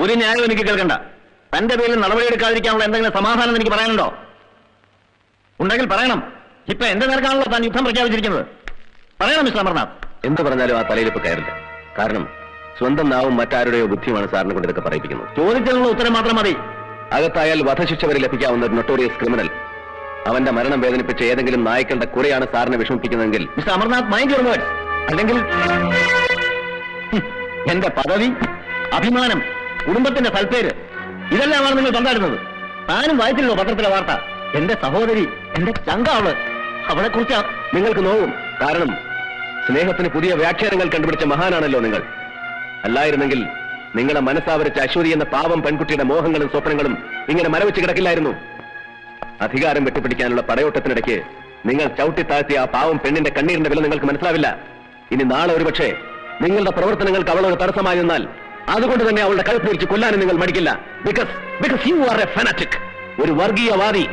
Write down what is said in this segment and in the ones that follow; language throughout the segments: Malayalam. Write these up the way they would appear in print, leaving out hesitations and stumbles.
ഒരു ന്യായം എനിക്ക് കേൾക്കണ്ട. തന്റെ പേരിൽ നടപടിയെടുക്കാതിരിക്കാനുള്ള എന്തെങ്കിലും സമാധാനം എനിക്ക് പറയാനുണ്ടോ? ഉണ്ടെങ്കിൽ പറയണം. ഇപ്പൊ എന്റെ നേർക്കാണല്ലോ താൻ യുദ്ധം പ്രഖ്യാപിച്ചിരിക്കുന്നത്. പറയണം മിസ്റ്റർ അമർനാഥ്. എന്ത് പറഞ്ഞാലും ആ തലയിലിപ്പ് കയറില്ല. കാരണം സ്വന്തം നാവും മറ്റാരുടെയോ ബുദ്ധിയുമാണ് സാറിനെ കൊണ്ട് ഇതൊക്കെ പറയിപ്പിക്കുന്നത്. ചോദിച്ചതിനുള്ള ഉത്തരം മാത്രം മതി. അകത്തായാൽ വധശിക്ഷ വരെ ലഭിക്കാവുന്ന ഒരു നൊട്ടോറിയസ് ക്രിമിനൽ അവന്റെ മരണം വേദനിപ്പിച്ച ഏതെങ്കിലും നായ്ക്കളുടെ കുറെയാണ് സാറിനെ വിഷമിപ്പിക്കുന്നതെങ്കിൽ mister Amarnath mind your words. അല്ലെങ്കിൽ എന്റെ പദവി, അഭിമാനം, കുടുംബത്തിന്റെ സൽപ്പേര് ഇതെല്ലാമാണ് നിങ്ങൾ പങ്കാടുന്നത്. താനും വായിച്ചില്ലോ പത്രത്തിലെ വാർത്ത. എന്റെ സഹോദരി, എന്റെ ചങ്ക അവളെ കുറിച്ച് നിങ്ങൾക്ക് നോവും. കാരണം സ്നേഹത്തിന് പുതിയ വ്യാഖ്യാനങ്ങൾ കണ്ടുപിടിച്ച മഹാനാണല്ലോ നിങ്ങൾ. അല്ലായിരുന്നെങ്കിൽ നിങ്ങളെ മനസ്സാവരിച്ച അശ്വതി എന്ന പാവം പെൺകുട്ടിയുടെ മോഹങ്ങളും സ്വപ്നങ്ങളും ഇങ്ങനെ മരവിച്ച് കിടക്കില്ലായിരുന്നു. അധികാരം വെട്ടിപ്പിടിക്കാനുള്ള പടയോട്ടത്തിനിടയ്ക്ക് നിങ്ങൾ ചവിട്ടിത്താഴ്ത്തിയ ആ പാവം പെണ്ണിന്റെ കണ്ണീരിന്റെ വില നിങ്ങൾക്ക് മനസ്സിലാവില്ല. ഇനി നാളെ ഒരുപക്ഷെ നിങ്ങളുടെ പ്രവർത്തനങ്ങൾക്ക് അവളൊരു തടസ്സമായി നിന്നാൽ അതുകൊണ്ട് തന്നെ അവളുടെ കഴുത്ത് തിരിച്ച് കൊല്ലാനും നിങ്ങൾ മടിക്കില്ല. ബിക്കോസ് യു ആർ എ ഫാനാറ്റിക്, ഒരു വർഗീയവാദി.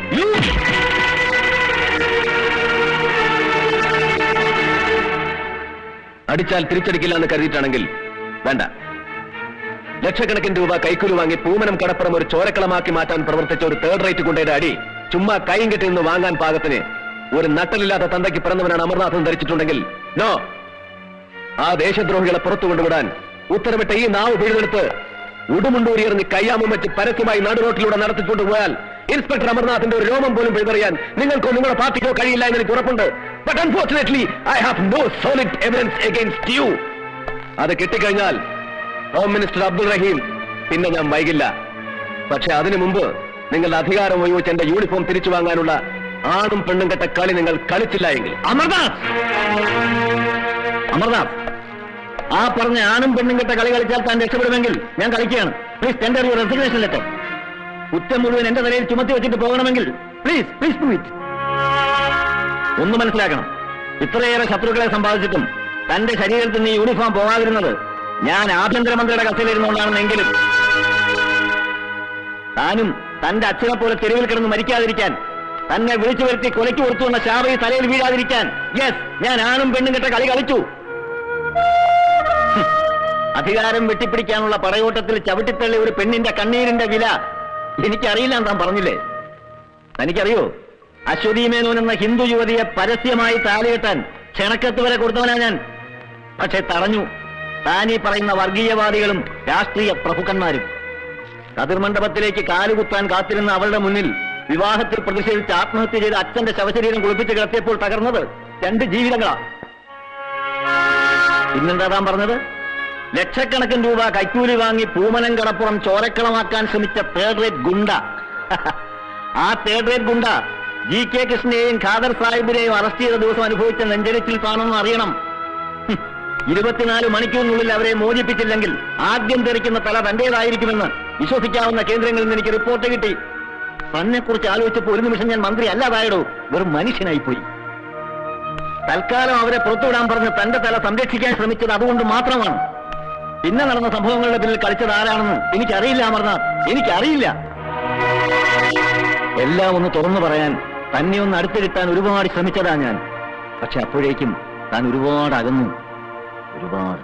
അടിച്ചാൽ തിരിച്ചടിക്കില്ല എന്ന് കരുതിയിട്ടാണെങ്കിൽ വേണ്ട. ലക്ഷക്കണക്കിന് രൂപ കൈക്കൂലി വാങ്ങി പൂമനം കടപ്പുറം ഒരു ചോരക്കളമാക്കി മാറ്റാൻ പ്രവർത്തിച്ച ഒരു തേർഡ് റേറ്റ് കൊണ്ടേടെ അടി ചുമ്മാ കൈയും കെട്ടി നിന്ന് വാങ്ങാൻ പാകത്തിന് ഒരു നട്ടലില്ലാത്ത തന്തയ്ക്ക് പിറന്നവനാണ് അമർനാഥൻ ധരിച്ചിട്ടുണ്ടെങ്കിൽ നോ, ആ ദേശദ്രോഹികളെ പുറത്തു കൊണ്ടുവിടാൻ ഉത്തരവിട്ട ഈ നാവ് പിഴുതെടുത്ത് ഉടുമുണ്ടൂരിയെറിഞ്ഞ് കയ്യാമും വെച്ച് പരസ്യമായി നടുറോട്ടിലൂടെ നടത്തിക്കൊണ്ടു പോയാൽ ഇൻസ്പെക്ടർ അമർനാഥിന്റെ ഒരു രോമം പോലും പിഴുതെറിയാൻ നിങ്ങൾക്കോ നിങ്ങളുടെ പാർട്ടിക്കോ കഴിയില്ല എന്ന് എനിക്ക് ഉറപ്പുണ്ട്. But unfortunately I have no solid evidence against you. അത് കിട്ടിക്കഴിഞ്ഞാൽ ഹോം മിനിസ്റ്റർ അബ്ദുൾ റഹീം, പിന്നെ ഞാൻ വൈകില്ല. പക്ഷെ അതിനു മുമ്പ് നിങ്ങളുടെ അധികാരം ഉപയോഗിച്ച് എന്റെ യൂണിഫോം തിരിച്ചു വാങ്ങാനുള്ള ആണും പെണ്ണും കെട്ട കളി നിങ്ങൾ കളിച്ചില്ല എങ്കിൽ അമർനാഥ് ആ പറഞ്ഞ ആണും പെണ്ണും കെട്ട കളി കളിച്ചാൽ താൻ രക്ഷപ്പെടുമെങ്കിൽ ഞാൻ കളിക്കുകയാണ്. Please tender your resignation letter. കുറ്റം മുഴുവൻ എന്റെ തലയിൽ ചുമത്തി വെച്ചിട്ട് പോകണമെങ്കിൽ പ്ലീസ് ഡു ഇറ്റ്. ഒന്ന് മനസ്സിലാക്കണം, ഇത്രയേറെ ശത്രുക്കളെ സമ്പാദിച്ചിട്ടും തന്റെ ശരീരത്തിൽ നിന്ന് യൂണിഫോം പോകാതിരുന്നത് ഞാൻ ആഭ്യന്തരമന്ത്രിയുടെ കസേരയിരുന്നുകൊണ്ടാണെന്നെങ്കിലും താനും തന്റെ അച്ഛനെ പോലെ തെരുവിൽ കിടന്ന് മരിക്കാതിരിക്കാൻ, തന്നെ വിളിച്ചു വരുത്തി കൊലയ്ക്ക് കൊടുത്തു എന്ന ശാപയിൽ തലയിൽ വീഴാതിരിക്കാൻ യെസ്, ഞാൻ ആണും പെണ്ണും കെട്ട കളി കളിച്ചു. അധികാരം വെട്ടിപ്പിടിക്കാനുള്ള പടയോട്ടത്തിൽ ചവിട്ടിത്തള്ളി ഒരു പെണ്ണിന്റെ കണ്ണീരിന്റെ വില എനിക്കറിയില്ല താൻ പറഞ്ഞില്ലേ? തനിക്കറിയോ, അശ്വതി മേനോൻ എന്ന ഹിന്ദു യുവതിയെ പരസ്യമായി താലികെട്ടാൻ ക്ഷണക്കത്ത് വരെ കൊടുത്തവനാ ഞാൻ. പക്ഷെ തടഞ്ഞു താനീ പറയുന്ന വർഗീയവാദികളും രാഷ്ട്രീയ പ്രഭുക്കന്മാരും. കതിർമണ്ഡപത്തിലേക്ക് കാലുകുത്താൻ കാത്തിരുന്ന അവളുടെ മുന്നിൽ വിവാഹത്തിൽ പ്രതിഷേധിച്ച് ആത്മഹത്യ ചെയ്ത് അച്ഛന്റെ ശവശരീരം കുളിപ്പിച്ച് കിടത്തിയപ്പോൾ തകർന്നത് 2 ജീവിതങ്ങളാ. പിന്നെന്താ താൻ പറഞ്ഞത്? ലക്ഷക്കണക്കിന് രൂപ കൈക്കൂലി വാങ്ങി പൂമനം കടപ്പുറം ചോരക്കളമാക്കാൻ ശ്രമിച്ച തേർഡ് റേറ്റ് ഗുണ്ട. ആ തേർഡ് റേറ്റ് ഗുണ്ട GK കൃഷ്ണനെയും ഖാദർ സാഹിബിനെയും അറസ്റ്റ് ചെയ്ത ദിവസം അനുഭവിച്ച നെഞ്ചരിച്ചിൽ താണെന്ന് അറിയണം. 24 മണിക്കൂറിനുള്ളിൽ അവരെ മോചിപ്പിച്ചില്ലെങ്കിൽ ആദ്യം തെറിക്കുന്ന തല തന്റേതായിരിക്കുമെന്ന് വിശ്വസിക്കാവുന്ന കേന്ദ്രങ്ങളിൽ നിന്ന് എനിക്ക് റിപ്പോർട്ട് കിട്ടി. തന്നെക്കുറിച്ച് ആലോചിച്ചപ്പോൾ ഒരു നിമിഷം ഞാൻ മന്ത്രി അല്ലാതായടോ, വെറും മനുഷ്യനായിപ്പോയി. തൽക്കാലം അവരെ പുറത്തുവിടാൻ പറഞ്ഞ് തന്റെ തല സംരക്ഷിക്കാൻ ശ്രമിച്ചത് അതുകൊണ്ട് മാത്രമാണ്. പിന്നെ നടന്ന സംഭവങ്ങളുടെ പിന്നിൽ കളിച്ചത് ആരാണെന്ന് എനിക്കറിയില്ല അമർനാഥ്, എനിക്കറിയില്ല. എല്ലാം ഒന്ന് തുറന്നു പറയാൻ, തന്നെ ഒന്ന് അടുത്ത് കിട്ടാൻ ഒരുപാട് ശ്രമിച്ചതാ ഞാൻ. പക്ഷെ അപ്പോഴേക്കും താൻ ഒരുപാട് അകന്നു, ഒരുപാട്.